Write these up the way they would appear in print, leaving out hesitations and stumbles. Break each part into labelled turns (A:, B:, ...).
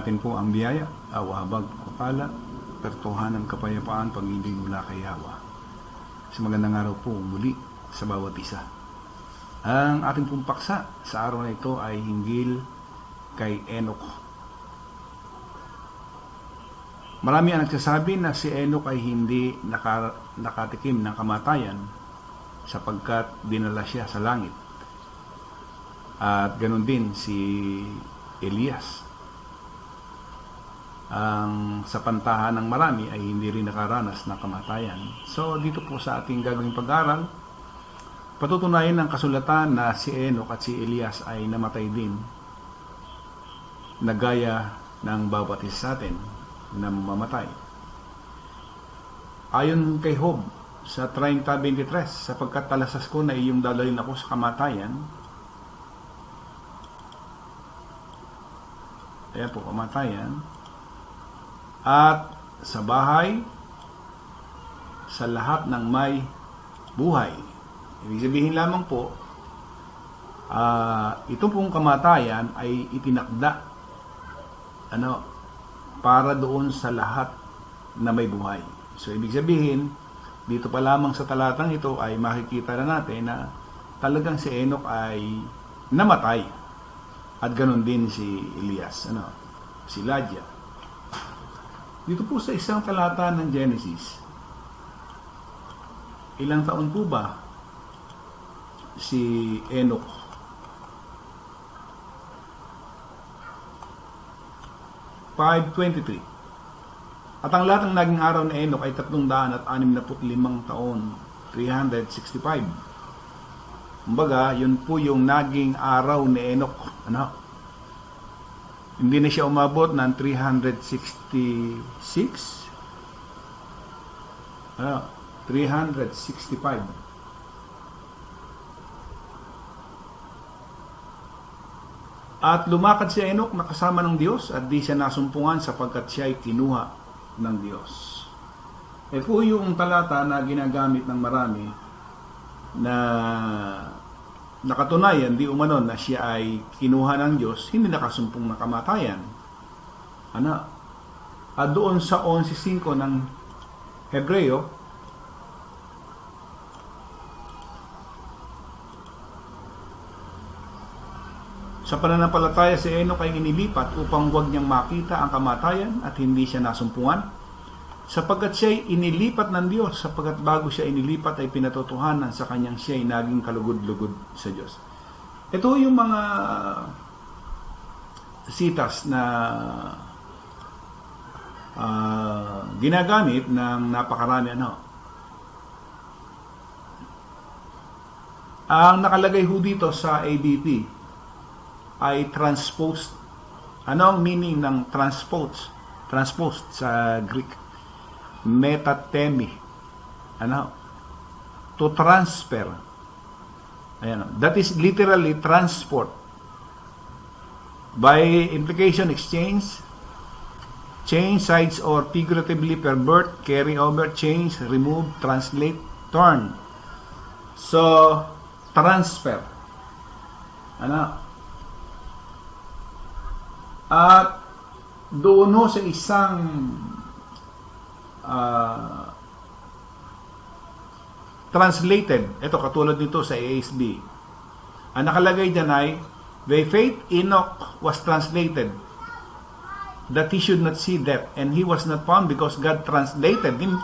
A: natin po ang biyaya, awabag, kapala, pertuhanan, kapayapaan, pag-ibig mula kay YAHWH. Sa magandang araw po muli sa bawat isa. Ang ating pong paksa sa araw na ito ay hinggil kay ENOCH. Marami ang nagsasabi na si ENOCH ay hindi nakatikim ng kamatayan sapagkat dinala siya sa langit. At ganun din si Elias. Ang sa pantahan ng marami ay hindi rin nakaranas ng kamatayan. So dito po sa ating gagawing pag-aaral, patutunayan ng kasulatan na si ENOCH at si Elias ay namatay din na gaya ng bawat isa sa atin na mamamatay. Ayon kay Job sa 30:23, sapagkat talasas ko na iyong dadalhin ako sa kamatayan. Ayan po, kamatayan. At sa bahay, sa lahat ng may buhay. Ibig sabihin lamang po, ito pong kamatayan ay itinakda para doon sa lahat na may buhay. So, ibig sabihin, dito pa lamang sa talatang ito ay makikita na natin na talagang si ENOCH ay namatay. At ganun din si Elias, si Elijah. Dito po sa isang talata ng Genesis, ilang taon po ba si ENOCH? 523. At ang lahat ng naging araw na ENOCH ay 365 taon, 365. Kumbaga, yun po yung naging araw ni ENOCH. Hindi na siya umabot ng 366. 365. At lumakad si ENOCH na kasama ng Diyos at di siya nasumpungan sapagkat siya ay kinuha ng Diyos. Po yung talata na ginagamit ng marami na nakatunayan di umano na siya ay kinuha ng Diyos, hindi nakasumpong na kamatayan. At doon sa 11:5 ng Hebreo, sa pananampalataya si ENOCH ay inilipat upang huwag niyang makita ang kamatayan at hindi siya nasumpungan. Sapagkat siya ay inilipat ng Diyos, sapagkat bago siya inilipat ay pinatotohanan sa kanyang siya ay naging kalugod-lugod sa Diyos. Ito yung mga sitas na ginagamit ng napakarami. Ang nakalagay ho dito sa ABP ay transposed. Ano ang meaning ng transposed? Transposed sa Greek. Metatemi. To transfer. That is literally transport. By implication, exchange, change sides or figuratively pervert, carry over, change, remove, translate, turn. So, transfer. At doon sa isang translated, ito katulad nito sa ASB, ang nakalagay dyan ay, by faith Enoch was translated that he should not see death, and he was not found because God translated him,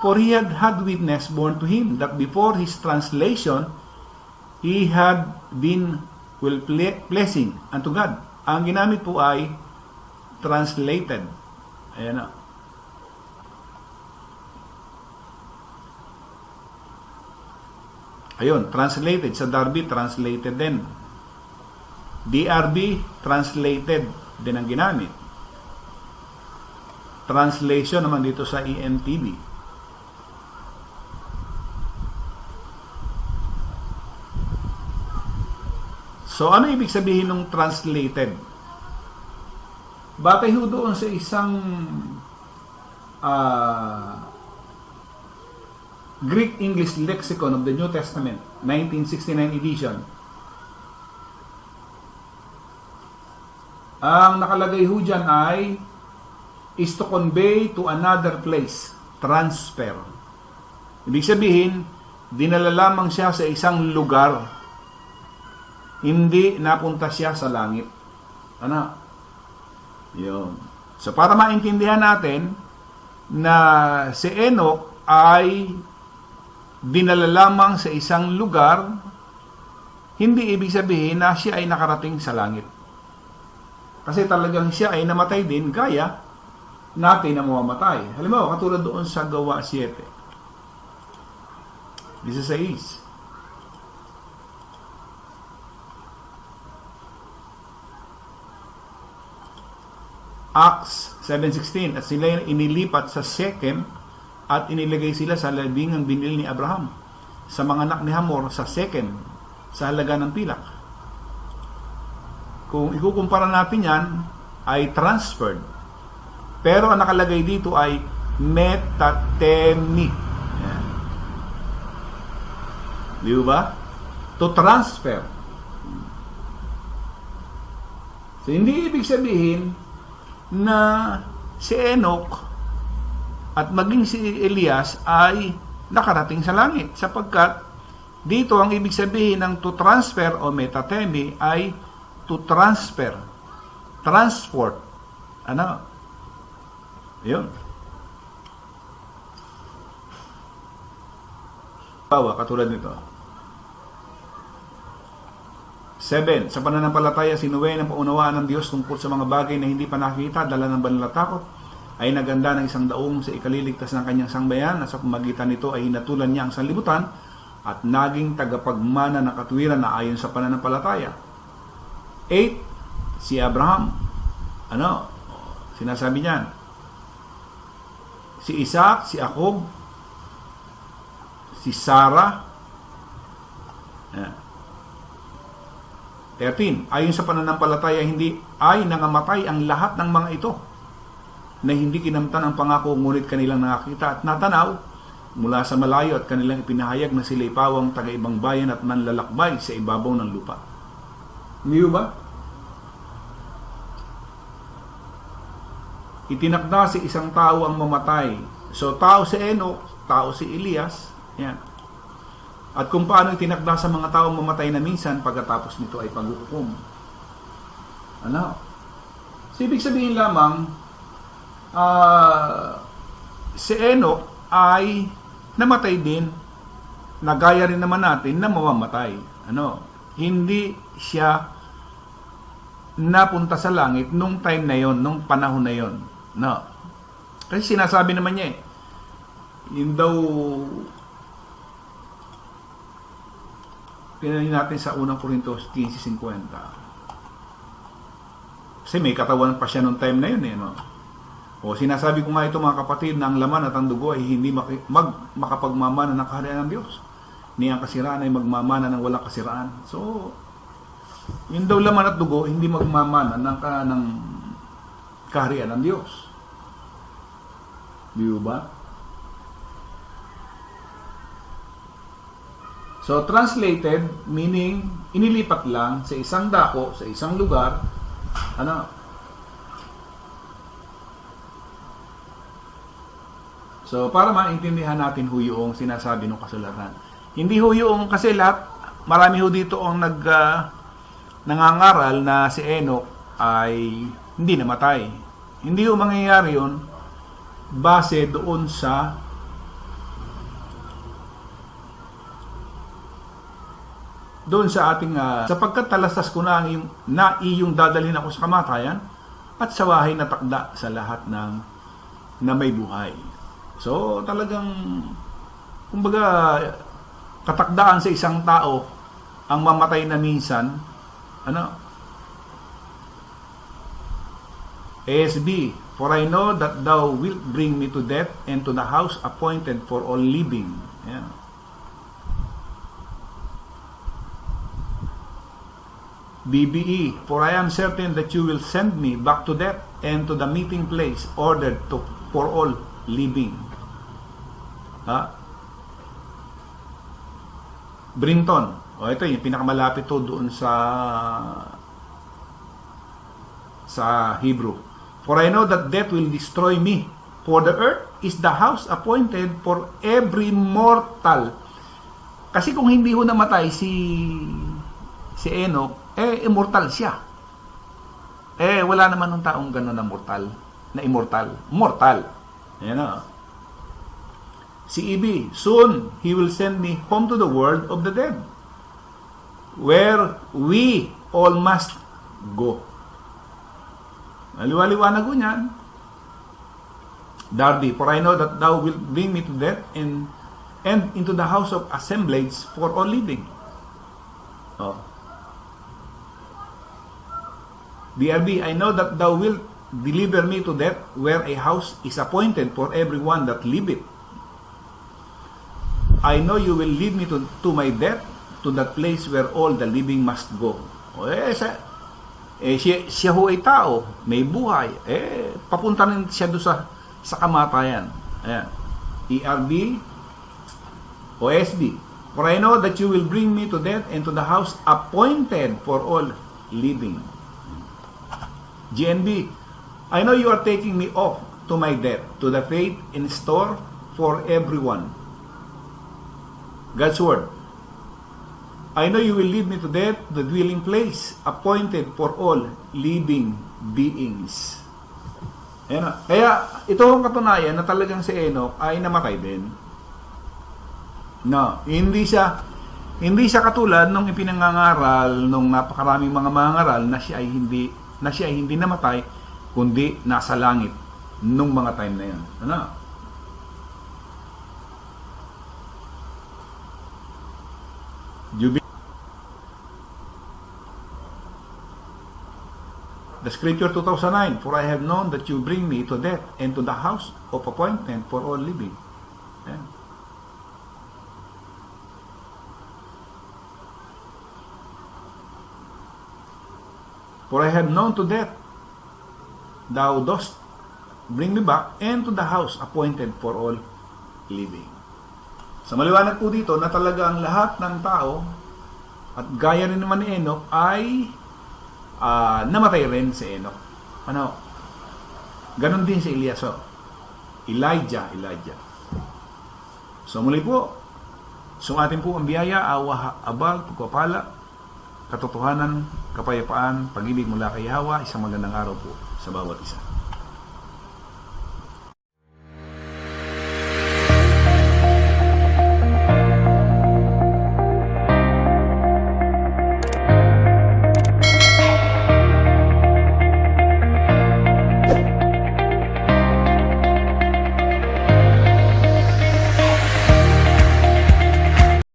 A: for he had witness borne to him that before his translation he had been pleasing unto God. Ang ginamit po ay translated. Ayun, translated. Sa Darby, translated din. DRB, translated din ang ginamit. Translation naman dito sa ENTB. So, ano ibig sabihin ng translated? Batay ho doon sa isang Greek English Lexicon of the New Testament, 1969 edition. Ang nakalagay ho dyan ay is to convey to another place. Transfer. Ibig sabihin, dinala lamang siya sa isang lugar. Hindi napunta siya sa langit. Ano? Yun. So, para maintindihan natin na si Enoch ay dinala lamang sa isang lugar, hindi ibig sabihin na siya ay nakarating sa langit. Kasi talagang siya ay namatay din, gaya natin na mamamatay. Halimbawa, katulad doon sa Gawa 7. 16. Acts 7:16. At sila inilipat sa Shechem at inilagay sila sa libingang binili ni Abraham sa mga anak ni Hamor sa Shechem sa halaga ng pilak. Kung ikukumpara natin yan, ay transferred. Pero ang nakalagay dito ay metatemi. Yan. Di ba? To transfer. So, hindi ibig sabihin na si Enoch at maging si Elias ay nakarating sa langit, sapagkat dito ang ibig sabihin ng to transfer o metatemi ay to transfer, transport. Ano? Yun. Bawa, katulad nito. 7. Sa pananampalataya, sinuway ng paunawaan ng Diyos tungkol sa mga bagay na hindi pa nakita, dala ng banal na takot, ay naganda ng isang daong sa ikaliligtas ng kanyang sangbayan, at sa pamagitan nito ay hinatulan niya ang sanlibutan at naging tagapagmana ng katuwiran na ayon sa pananampalataya. 8. Si Abraham. Ano? Sinasabi niyan. Si Isaac, si Jacob, si Sarah. 13. Ayon sa pananampalataya, hindi ay nangamatay ang lahat ng mga ito na hindi kinamtan ang pangako, ngunit kanilang nakakita at natanaw mula sa malayo at kanilang ipinahayag na sila'y pawang taga-ibang bayan at manlalakbay sa ibabaw ng lupa. Hindi ba? Itinakda si isang tao ang mamatay. So, tao si Enoch, tao si Elias. Yan. At kung paano itinakda sa mga taong mamatay na minsan, pagkatapos nito ay paghuhukom. Ano? So, ibig sabihin lamang, si Enoch ay namatay din, nagaya rin naman natin na mamamatay. Ano? Hindi siya napunta sa langit nung time na yon, nung panahon na yon. No. Kasi sinasabi naman niya yun daw, pinanin natin sa unang Korintos 15:50. Kasi may katawan pa siya nung time na yun no? O sinasabi ko nga ito mga kapatid, na ang laman at ang dugo ay hindi makapagmamana ng kaharian ng Diyos, ni ang kasiraan ay magmamana ng walang kasiraan. So yun daw laman at dugo hindi magmamana ng kaharian ng Diyos. Di ba? So, translated, meaning, inilipat lang sa isang dako, sa isang lugar, ano? So, para maintindihan natin ho yung sinasabi ng kasulatan. Hindi ho yung, kasi lahat, marami ho dito ang nangangaral na si Enoch ay hindi namatay. Hindi ho mangyayari yun base doon sa ating sapagkat talastas ko na iyong dadalhin ako sa kamatayan at sa wahay na takda sa lahat ng na may buhay. So talagang kumbaga katakdaan sa isang tao ang mamatay na minsan, ano? ASB, for I know that thou wilt bring me to death and to the house appointed for all living. Yeah. BBE, for I am certain that you will send me back to death and to the meeting place ordered for all living. Brinton, ito yung pinakamalapit to doon sa sa Hebrew. For I know that death will destroy me, for the earth is the house appointed for every mortal. Kasi kung hindi ho namatay si Enoch, immortal siya. Wala naman ng taong gano'n na immortal. Mortal. Ayan na. Si EB, soon he will send me home to the world of the dead, where we all must go. Liwaliwanag ko niyan. Darby, for I know that thou wilt bring me to death and into the house of assemblage for all living. Oh. BRB, I know that thou wilt deliver me to death, where a house is appointed for everyone that liveth. I know you will lead me to my death, to that place where all the living must go. Siya ho ay tao, may buhay. Papunta rin siya doon sa kamatayan. Ayan. ERB, OSB, for I know that you will bring me to death and to the house appointed for all living. GNB, I know you are taking me off to my death, to the fate in store for everyone. God's word, I know you will lead me to death, the dwelling place appointed for all living beings. Ayan. Kaya ito ang katunayan na talagang si Enoch ay namatay din. No, hindi siya katulad nung ipinangangaral nung napakaraming mga mangaral na siya ay hindi namatay, kundi nasa langit nung mga time na yan. Ano? The scripture 2009, for I have known that you bring me to death and to the house of appointment for all living. Ayan. For I have known to death, thou dost bring me back, and to the house appointed for all living. Sa maliwanag po dito na talaga ang lahat ng tao, at gaya rin naman ni Enoch, ay namatay rin si Enoch. Ano? Ganon din si Elias. Elijah. So muli po, sumatin po ang biyaya, awa, abal, pagpapala, katotohanan, kapayapaan, pag-ibig mula kay YAHWH. Isang magandang araw po sa bawat isa.